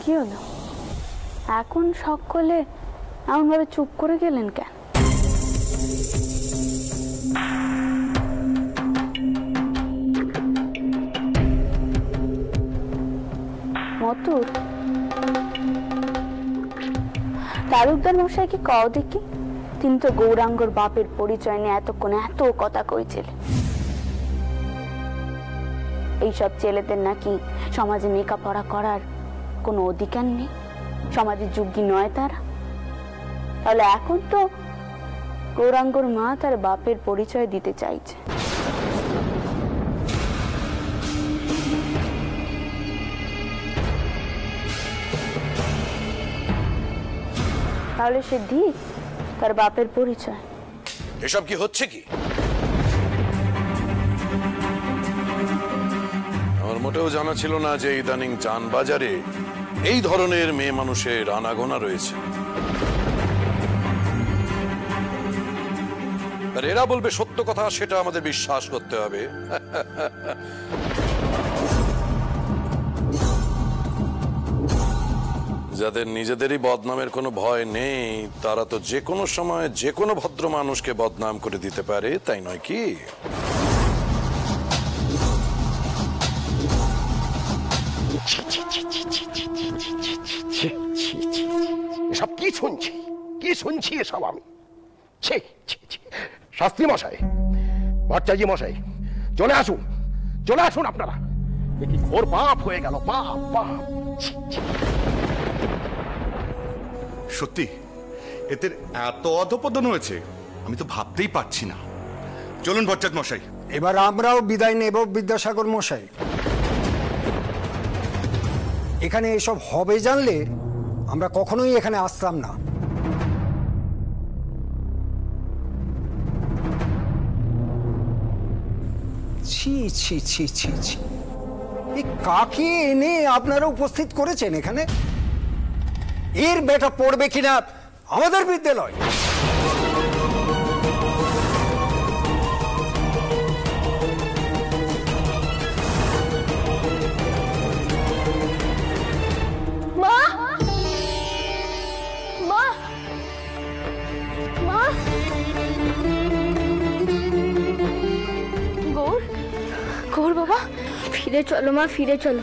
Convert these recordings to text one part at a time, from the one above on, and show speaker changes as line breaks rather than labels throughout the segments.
কি হলো এখন সকলে এমন ভাবে চুপ করে গেলেন কেন? মতুর তালুকদার মশাইকে কও দেখি, তিনি তো গৌরাঙ্গর বাপের পরিচয় নিয়ে এতক্ষণ এত কথা কইছিলেন। এইসব ছেলেদের নাকি সমাজে লেখাপড়া করার কোনো অধিকার নেই, সমাজের যোগ্য নয় তারা। তাহলে এখন তো গৌরাঙ্গর মা তার বাপের পরিচয় দিতে চাইছে। তাহলে সে দিক তার বাপের পরিচয়।
এসব কি হচ্ছে কি? আমার মোটেও জানা ছিল না যে ইদানিং চান বাজারে এই ধরনের মেয়ে মানুষের আনাগোনা রয়েছে। আর এরা বলবে সত্য কথা, সেটা আমাদের বিশ্বাস করতে হবে। যাদের নিজেদেরই বদনামের কোনো ভয় নেই, তারা তো যে কোনো সময় যে কোনো ভদ্র মানুষকে বদনাম করে দিতে পারে, তাই নয় কি?
এসব কি শুনছি এসব আমি? শাস্ত্রী মশাই, ভট্টাচার্য মশাই, চলে আসুন আপনারা। কি ঘোর পাপ হয়ে গেল, পাপ।
সত্যি এদের এত অধঃপতন হয়েছে, আমি তো ভাবতেই পারছি না। চলুন ভট্টাচার্য মশাই,
এবার আমরাও বিদায় নেব। বিদ্যাসাগর মশাই, এখানে এসব হবে জানলে আমরা কখনোই এখানে আসতাম না। ছি ছি ছি ছি ছি, এই কাকে এনে আপনারা উপস্থিত করেছেন এখানে? এর বেটা পড়বে কিনা আমাদের বিদ্যালয়?
মা, মা, মা, গৌর বাবা, ফিরে চলো মা, ফিরে চলো।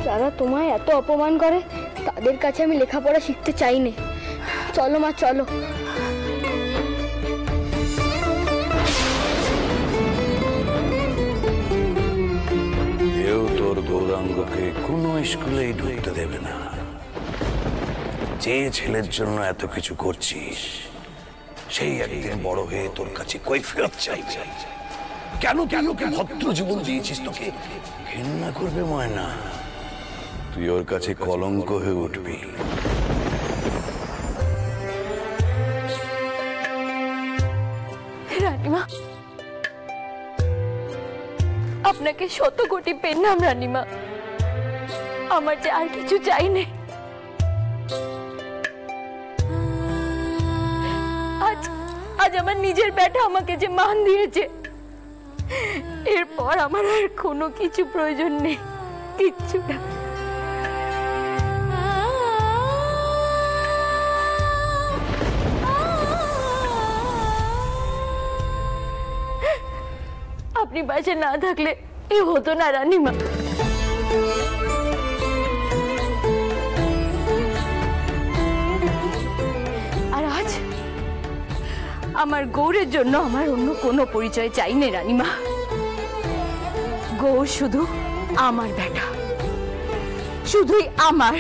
যারা তোমায় এত অপমান করে তাদের কাছে আমি লেখাপড়া শিখতে চাই না। চলো মা, চলো।
কেউ তোর গৌরাঙ্গকে কোনো স্কুলেই ঢুকতে দেবে না। যে ছেলের জন্য এত কিছু করছিস, সেই একদিন বড় হয়ে তোর কাছে কৈফিয়ত চাইবে। কেন তুই ওকে ভদ্র জীবন দিয়েছিস? তোকে ঘৃণা করবে ময়না, তুই ওর কাছে কলঙ্ক হয়ে উঠবি।
রানীমা, আপনাকে শত কোটি প্রণাম রানীমা। আমার যে আর কিছু চাই না। আজ আমার নিজের বেটা আমাকে যে মান দিয়েছে, এরপর আমার আর কোনো কিছু প্রয়োজন নেই, কিচ্ছু না। আপনি বাসে না থাকলে এ হতো না রানীমা। আর আজ আমার গৌরের জন্য আমার অন্য কোনো পরিচয় চাই না রানীমা। গৌর শুধু আমার বেটা, শুধুই আমার।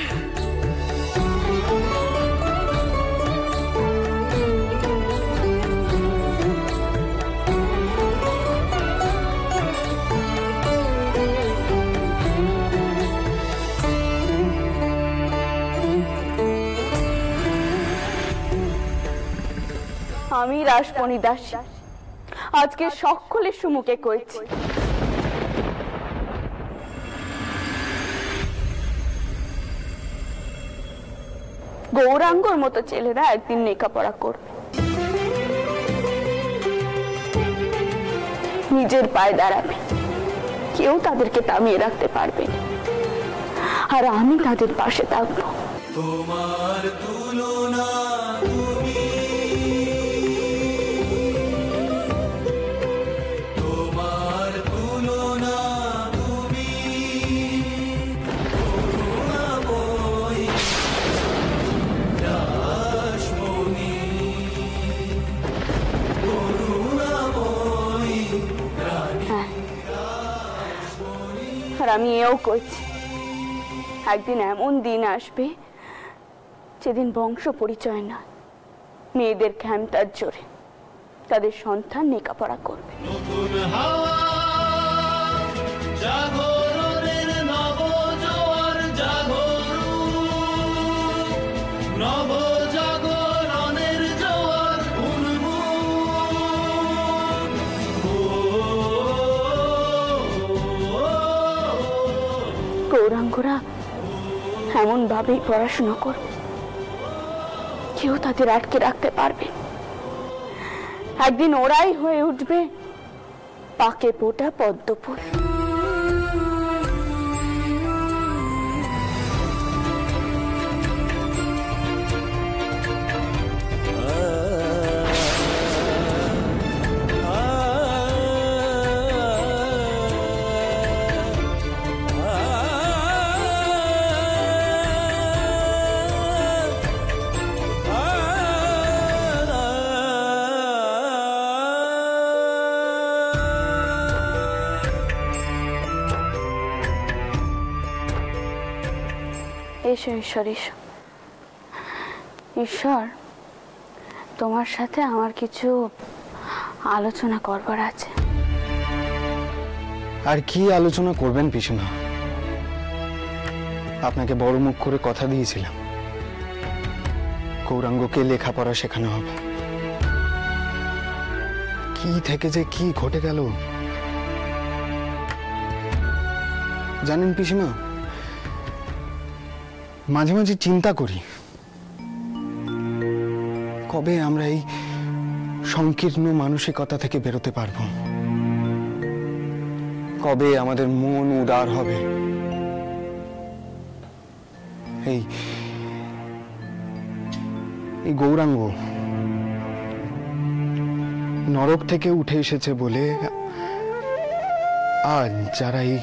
আমি রাসমণি দাসী আজকে সকলের সম্মুখে কইছি, গৌরাঙ্গর মতো ছেলেরা একদিন লেখাপড়া করবে, নিজের পায়ে দাঁড়াবে, কেউ তাদেরকে থামিয়ে রাখতে পারবে না। আর আমি তাদের পাশে থাকবো।
তোমার তুলনা তুমি, তোমার তুলনা তুমি, করুণাময়ী রাসমণি, করুণাময়ী রানী।
আর আমি এও করছি, একদিন এমন দিন আসবে যেদিন বংশ পরিচয় না, মেয়েদের ক্ষমতার জোরে তাদের সন্তান লেখাপড়া করবে।
নতুন হাওয়া জাগরণের নব জোয়ার জাগরু, নব জাগরণের জোয়ার
গৌরাঙ্গরা এমন ভাবেই পড়াশোনা করবে, কেউ তাদের আটকে রাখতে পারবে। একদিন ওরাই হয়ে উঠবে পাকে পোটা পদ্মফুল। এসো ঈশ্বর, এসো। ঈশ্বর, তোমার সাথে আমার কিছু আলোচনা করবার আছে।
আর কি আলোচনা করবেন পিসিমা? আপনাকে বড় মুখ করে কথা দিয়েছিলাম, গৌরাঙ্গকে লেখাপড়া শেখানো হবে। কি থেকে যে কি ঘটে গেল জানেন পিসিমা, মাঝে মাঝে চিন্তা করি কবে আমরা এই সংকীর্ণ মানসিকতা থেকে বেরোতে পারব, কবে আমাদের মন উদার হবে। এই গৌরাঙ্গ নরক থেকে উঠে এসেছে বলে আজ যারা এই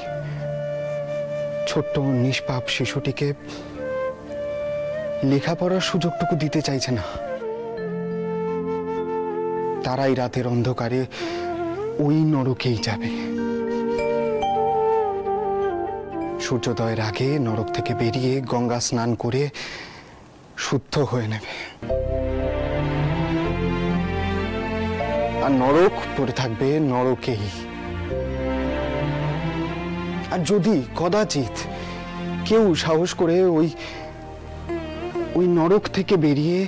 ছোট্ট নিষ্পাপ শিশুটিকে লেখাপড়ার সুযোগটুকু দিতে চাইছে না, তারাই রাতের অন্ধকারে ওই নরকেই যাবে। সূর্যোদয়ের আগে নরক থেকে বেরিয়ে গঙ্গা স্নান করে শুদ্ধ হয়ে নেবে, আর নরক পড়ে থাকবে নরকেই। আর যদি কদাচিৎ কেউ সাহস করে ওই নরক থেকে বেরিয়ে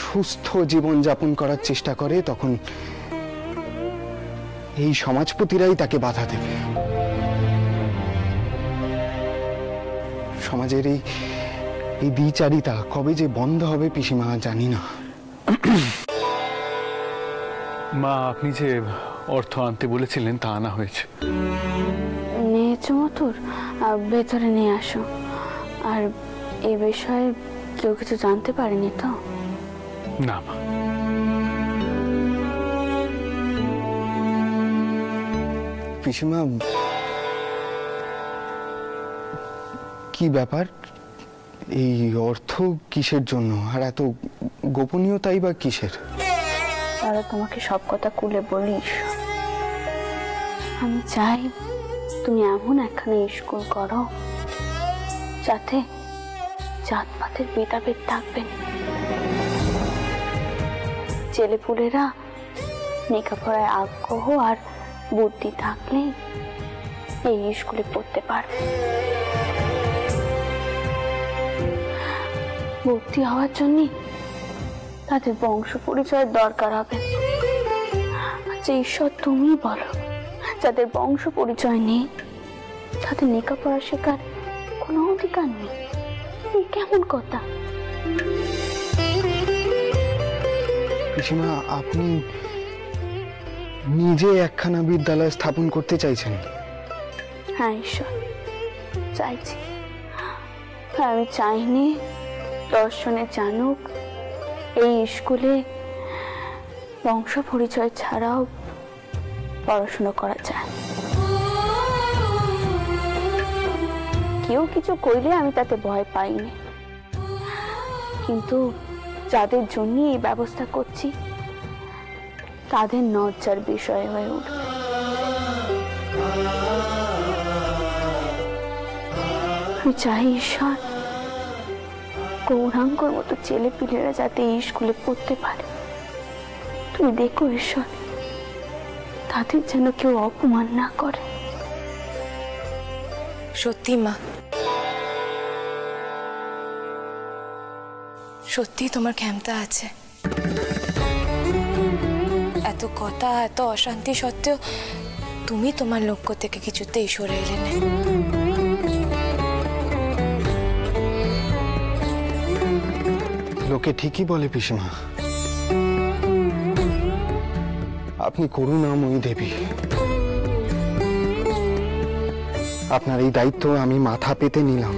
সুস্থ জীবন যাপন করার চেষ্টা করে, তখন এই সমাজপতিরাই তাকে বাধা দেবে। সমাজের এই দ্বিচারিতা কবে যে বন্ধ হবে পিসিমা জানি না।
মা, আপনি যে অর্থ আনতে বলেছিলেন তা আনা হয়েছে।
নিয়েছো মতুর, ভেতরে নিয়ে আসো। আর এ বিষয়ে কেউ কিছু জানতে পারেনি তো?
না মা।
পিসিমা, কি ব্যাপার? এই অর্থ কিসের জন্য, আর এত গোপনীয়তাই বা কিসের?
তাহলে তোমাকে সব কথা খুলে বলিস। আমি চাই তুমি এমন একখানে স্কুল করো যাতে জাতপাতের ভেদাভেদ থাকবে না। ছেলেপুলেরা লেখাপড়ায় আগ্রহ আর বুদ্ধি থাকলে এই স্কুলে পড়তে পারবে। ভর্তি হওয়ার জন্য তাদের বংশ পরিচয়ের দরকার হবে। আচ্ছা ঈশ্বর, তুমি বলো, যাদের বংশ পরিচয় নেই তাদের লেখাপড়া শেখার কোনো অধিকার নেই, কেমন কথা?
পিসিমা, আপনি নিজে একখানা বিদ্যালয় স্থাপন করতে চাইছেন?
হ্যাঁ ঈশ্বর, চাইছি। আমি চাইনি দর্শনে জানুক এই স্কুলে বংশ পরিচয় ছাড়াও পড়াশোনা করা যায়। কেউ কিছু কইলে আমি তাতে ভয় পাইনি, কিন্তু যাদের জন্য এই ব্যবস্থা করছি তাদের লজ্জার বিষয় হয়ে উঠবে। আমি চাই ঈশ্বর গৌরাঙ্গর মতো ছেলে পিলেরা যাতে এই স্কুলে পড়তে পারে। তুমি দেখো ঈশ্বর তাদের যেন কেউ অপমান না করে।
সত্যি মা, সত্যি তোমার ক্ষমতা আছে। এত কথা, এত অশান্তি সত্ত্বেও তুমি তোমার লক্ষ্য থেকে কিছুতেই সরে এলে না।
লোকে ঠিকই বলে পিসিমা, আপনি করুণাময়ী দেবী। আপনার এই দায়িত্ব আমি মাথা পেতে নিলাম,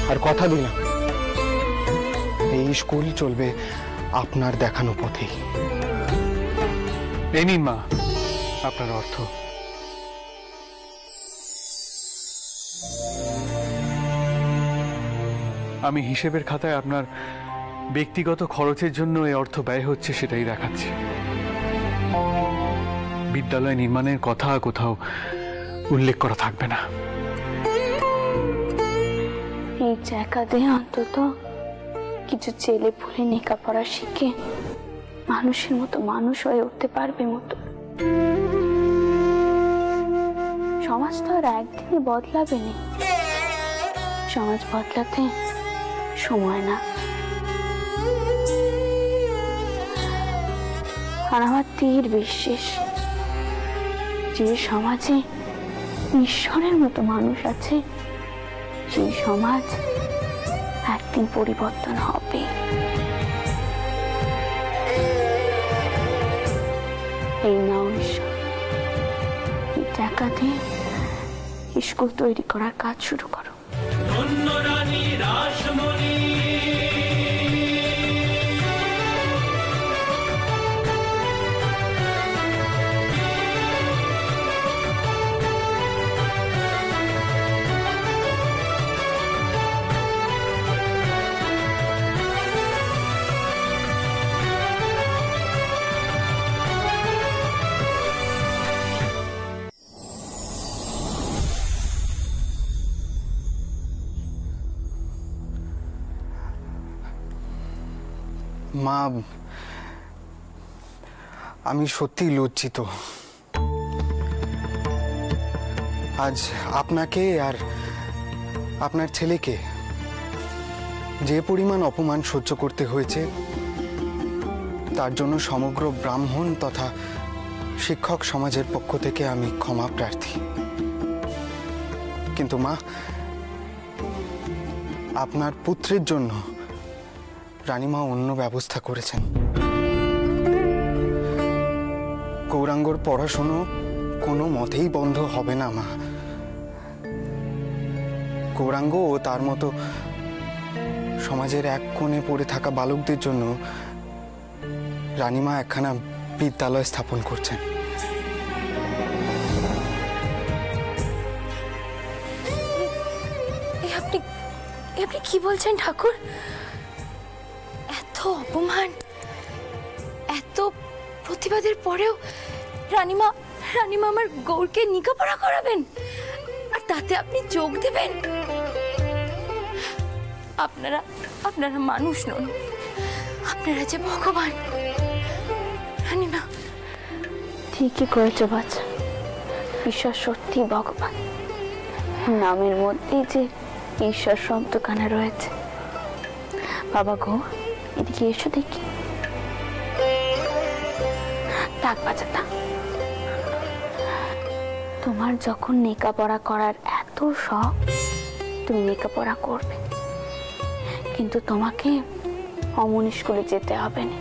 আর কথা দিলাম এই স্কুল চলবে আপনার দেখানো পথেই।
এই নিন মা আপনার অর্থ। আমি হিসেবের খাতায় আপনার ব্যক্তিগত খরচের জন্য এই অর্থ ব্যয় হচ্ছে সেটাই দেখাচ্ছি। বিদ্যালয় নির্মাণের কথা কোথাও উল্লেখ করা থাকবে না।
এই জায়গা দিয়ে অন্তত কিছু ছেলে পুলে লেখাপড়া শিখে মানুষের মতো মানুষ হয়ে উঠতে পারবে মতো। সমাজ তো আর একদিনে বদলাবে না, সমাজ বদলাতে সময় না। আর আমার তীর বিশ্বাস যে সমাজে ঈশ্বরের মতো মানুষ আছে সেই সমাজ একদিন পরিবর্তন হবে। এই নাও ঈশ্বর, এই টাকা দিয়ে স্কুল তৈরি করার কাজ শুরু করো।
ধন্য রানী রাসমণি
মা, আমি সত্যি লজ্জিত। আজ আপনাকে আর আপনার ছেলেকে যে পরিমাণ অপমান সহ্য করতে হয়েছে তার জন্য সমগ্র ব্রাহ্মণ তথা শিক্ষক সমাজের পক্ষ থেকে আমি ক্ষমা প্রার্থী। কিন্তু মা, আপনার পুত্রের জন্য রানীমা অন্য ব্যবস্থা করেছেন। গৌরাঙ্গর পড়াশুনো কোনো মতেই বন্ধ হবে না মা। গৌরাঙ্গ ও তার মতো সমাজের এক কোণে পড়ে থাকা বালকদের জন্য রানীমা একখানা বিদ্যালয় স্থাপন করছেন।
আপনি কি বলছেন ঠাকুর? এত অপমান, এত প্রতিবাদের পরেও রানীমা আমার গৌরকে লেখাপড়া করাবেন, আর তাতে আপনি যোগ দেবেন? আপনারা মানুষ নন, আপনারা যে ভগবান। রানীমা
ঠিকই করেছো বাচ্চা, ঈশ্বর সত্যি ভগবান। নামের মধ্যেই যে ঈশ্বর শব্দখানা রয়েছে। বাবা গো, এদিকে এসো দেখি। থাক বাচ্চা থাক, তোমার যখন লেখাপড়া করার এত শখ তুমি লেখাপড়া করবে, কিন্তু তোমাকে অমন স্কুলে যেতে হবে না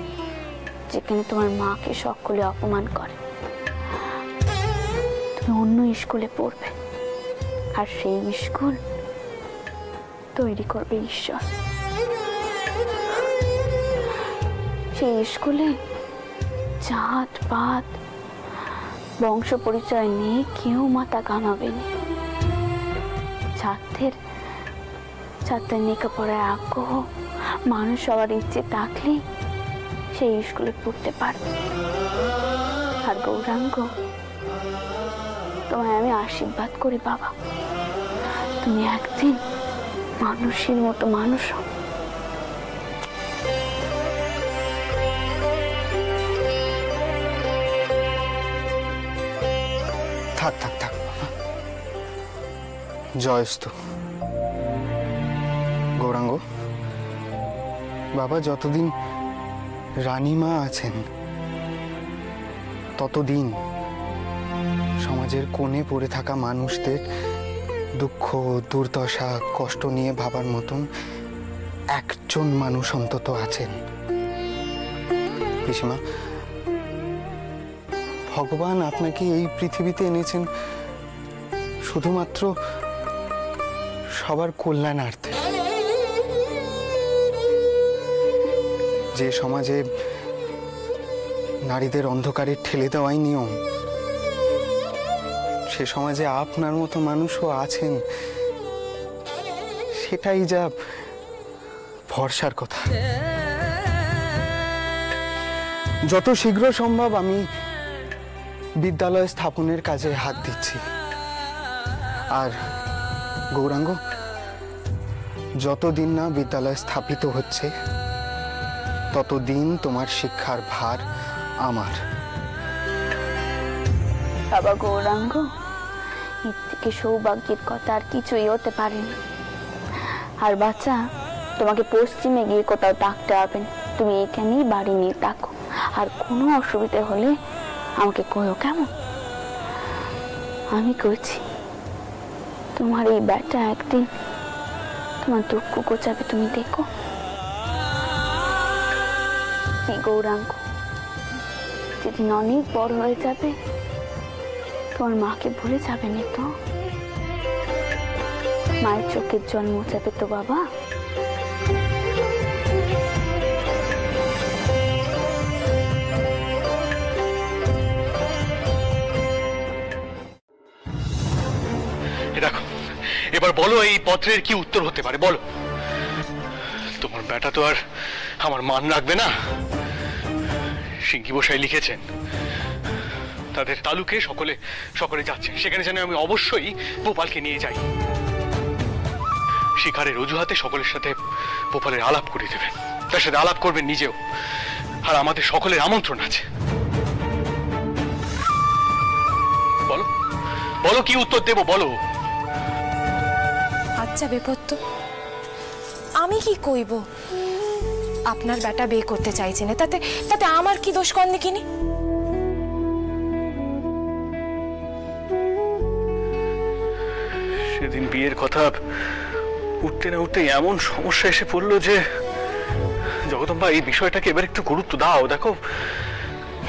যেখানে তোমার মাকে সকলে অপমান করে। তুমি অন্য স্কুলে পড়বে, আর সেই স্কুল তৈরি করবে ঈশ্বর। সেই স্কুলে জাত পাত বংশ পরিচয় নিয়ে কেউ মাথা কামাবে না। ছাত্রের লেখাপড়ার আগ্রহ মানুষ হওয়ার ইচ্ছে থাকলে সেই স্কুলে পড়তে পারবে। আর গৌরাঙ্গ, তোমায় আমি আশীর্বাদ করি বাবা, তুমি একদিন মানুষের মতো মানুষ হও।
থাক থাক থাক, জয়স্তু। গৌরাঙ্গ বাবা, যতদিন রানীমা আছেন ততদিন সমাজের কোণে পড়ে থাকা মানুষদের দুঃখ দুর্দশা কষ্ট নিয়ে ভাবার মতন একজন মানুষ অন্তত আছেন। পিসিমা, ভগবান আপনাকে এই পৃথিবীতে এনেছেন শুধুমাত্র সবার কল্যাণার্থে। যে সমাজে নারীদের অন্ধকারে ঠেলে দেওয়াই নিয়ম, সে সমাজে আপনার মতো মানুষও আছেন, সেটাই যা ভরসার কথা। যত শীঘ্র সম্ভব আমি বিদ্যালয় স্থাপনের কাজে হাত দিচ্ছি। আর গৌরাঙ্গ, যতদিন না বিদ্যালয় স্থাপিত হচ্ছে ততদিন তোমার শিক্ষার ভার আমার।
বাবা গৌরাঙ্গ, এর থেকে সৌভাগ্যের কথা আর কিছুই হতে পারেনি। আর বাচ্চা, তোমাকে পশ্চিমে গিয়ে কোথাও থাকতে হবে না, তুমি এখানেই বাড়ি নিয়ে থাকো। আর কোনো অসুবিধা হলে আমাকে কইও, কেমন? আমি কইছি, তোমার এই ব্যাটা একদিন তোমার দুঃখ গোচাবে, তুমি দেখো। এই গৌরাঙ্গ যেদিন অনেক বড় হয়ে যাবে, তোমার মাকে ভুলে যাবে না তো? মায়ের চোখের জল মোছাবে তো বাবা?
দেখো, এবার বলো এই পত্রের কি উত্তর হতে পারে, বলো। তোমার বেটা তো আর আমার মান রাখবে না। সিংহি বসাই লিখেছেন তাদের তালুকে সকলে যাচ্ছে, সেখানে যেন আমি অবশ্যই গোপালকে নিয়ে যাই। শিকারের অজুহাতে সকলের সাথে গোপালের আলাপ করে দেবেন, তার সাথে আলাপ করবেন নিজেও। আর আমাদের সকলের আমন্ত্রণ আছে। বলো বলো, কি উত্তর দেবো বলো।
আচ্ছা বেপত্য, আমি কি কইব? আপনার বেটা বিয়ে করতে চাইছে না, তাতে আমার কি দোষ কন দেখিনি?
সেদিন বিয়ের কথা উঠতে না উঠতে এমন সমস্যা এসে পড়লো যে জগদম্বা, এই বিষয়টাকে এবার একটু গুরুত্ব দাও। দেখো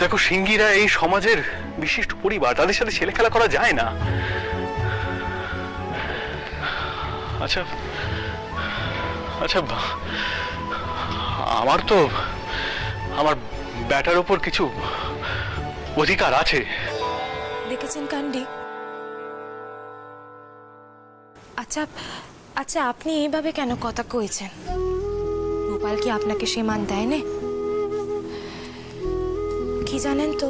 দেখো, সিংহীরা এই সমাজের বিশিষ্ট পরিবার, তাদের সাথে ছেলে খেলা করা যায় না। আচ্ছা আচ্ছা, আমার ব্যাটার উপর কিছু অধিকার আছে।
দেখেছেন কান্ডি? আচ্ছা আচ্ছা, আপনি এইভাবে কেন কথা কইছেন? গোপাল কি আপনাকে সে মান দেয় না? কি জানেন তো,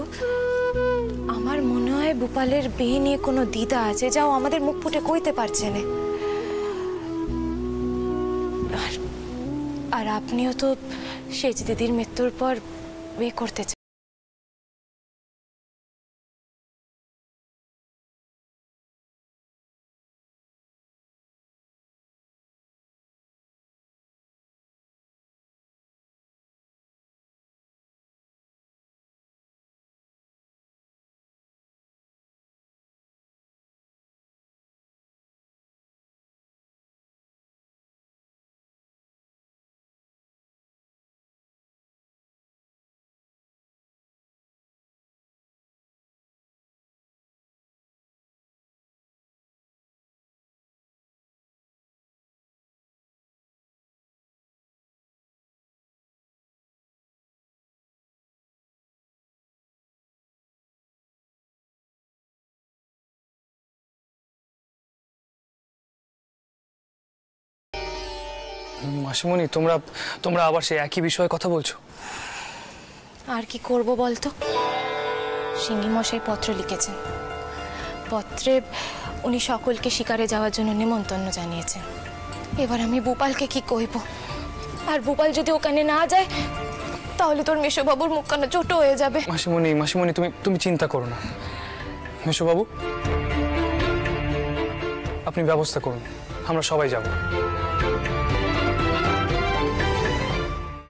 আমার মনে হয় গোপালের বিয়ে নিয়ে কোনো দ্বিধা আছে, যাও আমাদের মুখ ফুটে কইতে পারছে না। আর আপনিও তো সেজ দিদির মৃত্যুর পর বিয়ে করতে চান।
মাসিমণি, তোমরা তোমরা আবার সেই একই বিষয়ে কথা বলছো?
আর কি করব বলতো? সিংহী মশাই পত্র লিখেছেন। পত্রে উনি সকলকে শিকারে যাওয়ার জন্য নিমন্ত্রণ জানিয়েছেন। এবার আমি ভূপালকে কি কইব? আর ভূপাল যদি ওখানে না যায় তাহলে তোর মেশোবাবুর মুখখানা ছোট হয়ে যাবে।
মাসিমণি, মাসিমণি, তুমি চিন্তা করো না। মেশোবাবু, আপনি ব্যবস্থা করুন, আমরা সবাই যাব।